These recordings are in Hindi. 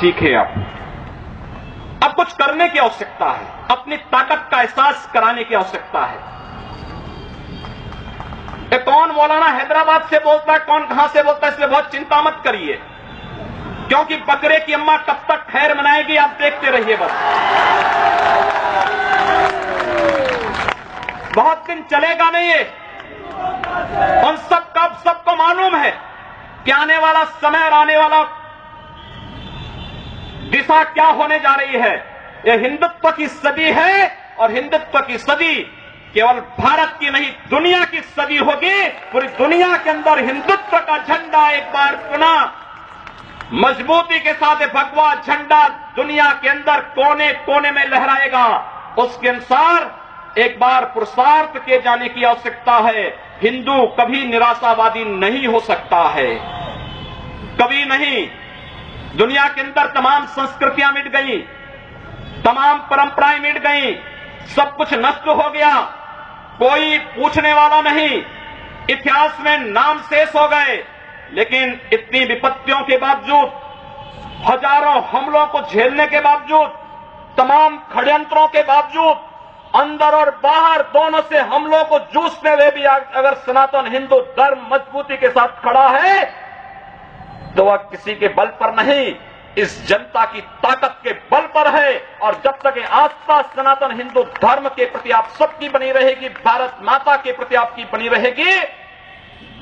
सीखे। अब कुछ करने की आवश्यकता है, अपनी ताकत का एहसास कराने की आवश्यकता है। कौन मौलाना हैदराबाद से बोलता है, कौन कहां से बोलता है, इसलिए बहुत चिंता मत करिए, क्योंकि बकरे की अम्मा कब तक खैर मनाएगी आप देखते रहिए। बस बहुत दिन चलेगा नहीं ये। उन सबको मालूम है कि आने वाला समय और आने वाला दिशा क्या होने जा रही है। यह हिंदुत्व की सदी है और हिंदुत्व की सदी केवल भारत की नहीं दुनिया की सदी होगी। पूरी दुनिया के अंदर हिंदुत्व का झंडा एक बार पुनः मजबूती के साथ भगवा झंडा दुनिया के अंदर कोने कोने में लहराएगा। उसके अनुसार एक बार पुरुषार्थ किए जाने की आवश्यकता है। हिंदू कभी निराशावादी नहीं हो सकता है, कभी नहीं। दुनिया के अंदर तमाम संस्कृतियां मिट गई, तमाम परंपराएं मिट गई, सब कुछ नष्ट हो गया, कोई पूछने वाला नहीं, इतिहास में नाम शेष हो गए। लेकिन इतनी विपत्तियों के बावजूद, हजारों हमलों को झेलने के बावजूद, तमाम षड्यंत्रों के बावजूद, अंदर और बाहर दोनों से हमलों को जूझते हुए भी अगर सनातन हिंदू धर्म मजबूती के साथ खड़ा है तो वह किसी के बल पर नहीं, इस जनता की ताकत के बल पर है। और जब तक ये आस्था सनातन हिंदू धर्म के प्रति आप सबकी बनी रहेगी, भारत माता के प्रति आपकी बनी रहेगी,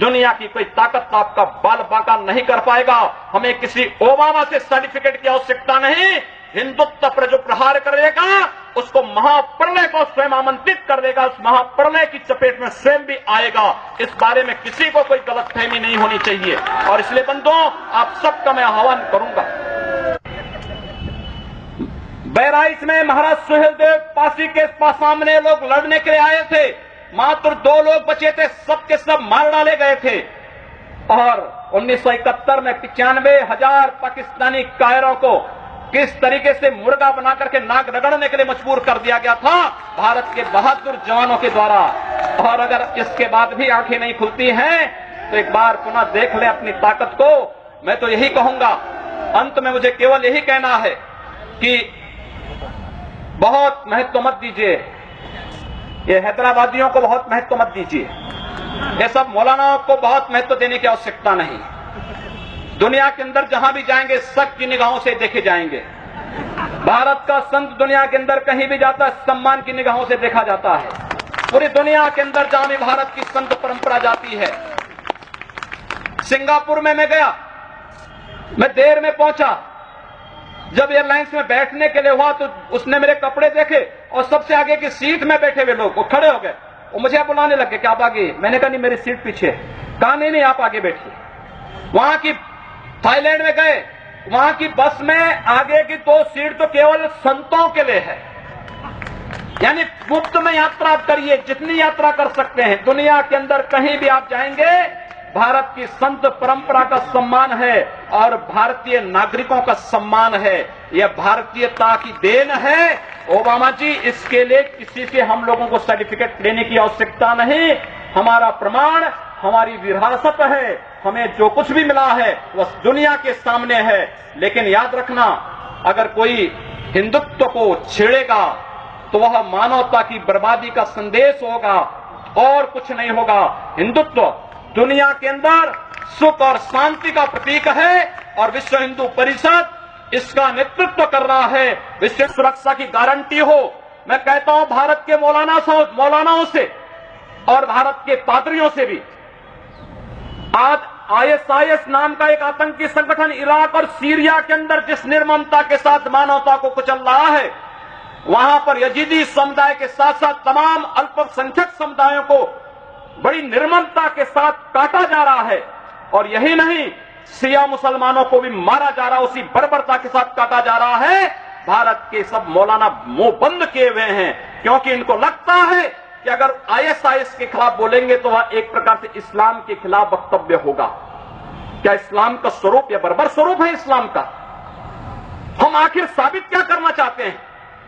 दुनिया की कोई ताकत आपका बाल बांका नहीं कर पाएगा। हमें किसी ओबामा से सर्टिफिकेट की आवश्यकता नहीं। हिंदुत्व पर जो प्रहार करेगा उसको महाप्रलय को स्वयं आमंत्रित कर देगा, उस महाप्रलय की चपेट में स्वयं भी आएगा। इस बारे में किसी को कोई गलतफहमी नहीं होनी चाहिए। और इसलिए बंधुओं, आप सबका मैं आह्वान करूंगा। बहराइच में महाराज सुहेलदेव पासी के सामने लोग लड़ने के लिए आए थे, मात्र 2 लोग बचे थे, सब के सब मार डाले गए थे। और 1971 में 95,000 पाकिस्तानी कायरों को किस तरीके से मुर्गा बना करके नाक रगड़ने के लिए मजबूर कर दिया गया था भारत के बहादुर जवानों के द्वारा। और अगर इसके बाद भी आंखें नहीं खुलती हैं तो एक बार पुनः देख ले अपनी ताकत को। मैं तो यही कहूंगा, अंत में मुझे केवल यही कहना है कि बहुत महत्व मत दीजिए, ये हैदराबादियों को बहुत महत्व मत दीजिए, ये सब मौलानाओं को बहुत महत्व देने की आवश्यकता नहीं। दुनिया के अंदर जहां भी जाएंगे शक की निगाहों से देखे जाएंगे। भारत का संत दुनिया के अंदर कहीं भी जाता है सम्मान की निगाहों से देखा जाता है। पूरी दुनिया के अंदर जहां भी भारत की संत परंपरा जाती है। सिंगापुर में मैं गया, मैं देर में पहुंचा, जब एयरलाइंस में बैठने के लिए हुआ तो उसने मेरे कपड़े देखे और सबसे आगे की सीट में बैठे हुए लोग वो खड़े हो गए, वो मुझे बुलाने लगे कि आप आगे। मैंने कहा नहीं, मेरी सीट पीछे। कहा नहीं आप आगे बैठिए। वहां की थाईलैंड में गए, वहां की बस में आगे की 2 सीट तो केवल संतों के लिए है, यानी मुफ्त में यात्रा करिए, जितनी यात्रा कर सकते हैं। दुनिया के अंदर कहीं भी आप जाएंगे, भारत की संत परंपरा का सम्मान है और भारतीय नागरिकों का सम्मान है। यह भारतीयता की देन है। ओबामा जी, इसके लिए किसी से हम लोगों को सर्टिफिकेट लेने की आवश्यकता नहीं। हमारा प्रमाण हमारी विरासत है, हमें जो कुछ भी मिला है वह दुनिया के सामने है। लेकिन याद रखना, अगर कोई हिंदुत्व को छेड़ेगा तो वह मानवता की बर्बादी का संदेश होगा और कुछ नहीं होगा। हिंदुत्व दुनिया के अंदर सुख और शांति का प्रतीक है और विश्व हिंदू परिषद इसका नेतृत्व कर रहा है। विश्व सुरक्षा की गारंटी हो। मैं कहता हूं भारत के मौलानाओं से और भारत के पादरियों से भी, आज ISIS नाम का एक आतंकी संगठन इराक और सीरिया के अंदर जिस निर्ममता के साथ मानवता को कुचल रहा है, वहां पर यजीदी समुदाय के साथ साथ तमाम अल्पसंख्यक समुदायों को बड़ी निर्ममता के साथ काटा जा रहा है। और यही नहीं, शिया मुसलमानों को भी मारा जा रहा है, उसी बर्बरता के साथ काटा जा रहा है। भारत के सब मौलाना मुंह बंद किए हुए हैं, क्योंकि इनको लगता है कि अगर ISIS के खिलाफ बोलेंगे तो वह एक प्रकार से इस्लाम के खिलाफ वक्तव्य होगा। क्या इस्लाम का स्वरूप या बर्बर स्वरूप है इस्लाम का? हम आखिर साबित क्या करना चाहते हैं?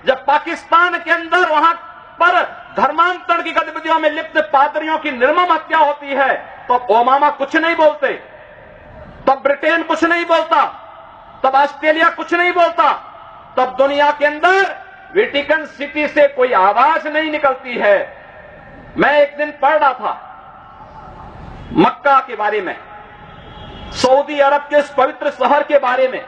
जब पाकिस्तान के अंदर वहां पर धर्मांतरण की गतिविधियों में लिप्त पादरियों की निर्मम हत्या होती है तो ओबामा कुछ नहीं बोलते, तब ब्रिटेन कुछ नहीं बोलता, तब ऑस्ट्रेलिया कुछ नहीं बोलता, तब दुनिया के अंदर वेटिकन सिटी से कोई आवाज नहीं निकलती है। मैं एक दिन पढ़ रहा था मक्का के बारे में, सऊदी अरब के इस पवित्र शहर के बारे में।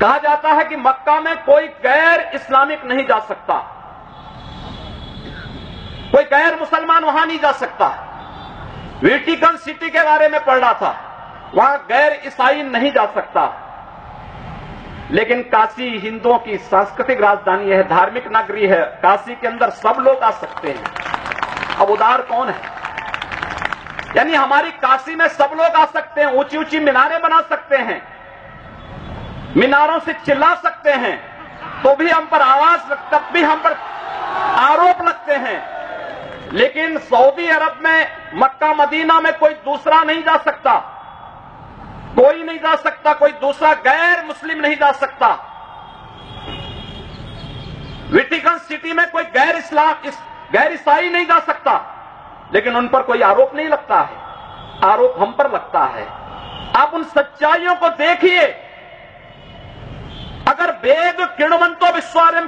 कहा जाता है कि मक्का में कोई गैर इस्लामिक नहीं जा सकता, कोई गैर मुसलमान वहां नहीं जा सकता। वेटिकन सिटी के बारे में पढ़ रहा था, वहां गैर ईसाई नहीं जा सकता। लेकिन काशी हिंदुओं की सांस्कृतिक राजधानी है, धार्मिक नगरी है, काशी के अंदर सब लोग आ सकते हैं। अब उदार कौन है? यानी हमारी काशी में सब लोग आ सकते हैं, ऊंची ऊंची मीनारें बना सकते हैं, मीनारों से चिल्ला सकते हैं, तो भी हम पर आवाज, तब भी हम पर आरोप लगते हैं। लेकिन सऊदी अरब में, मक्का मदीना में कोई दूसरा नहीं जा सकता, कोई नहीं जा सकता, कोई दूसरा गैर मुस्लिम नहीं जा सकता। वेटिकन सिटी में कोई गैर ईसाई नहीं जा सकता, लेकिन उन पर कोई आरोप नहीं लगता है, आरोप हम पर लगता है। आप उन सच्चाइयों को देखिए। अगर वेद किण्वन्तो विश्वारं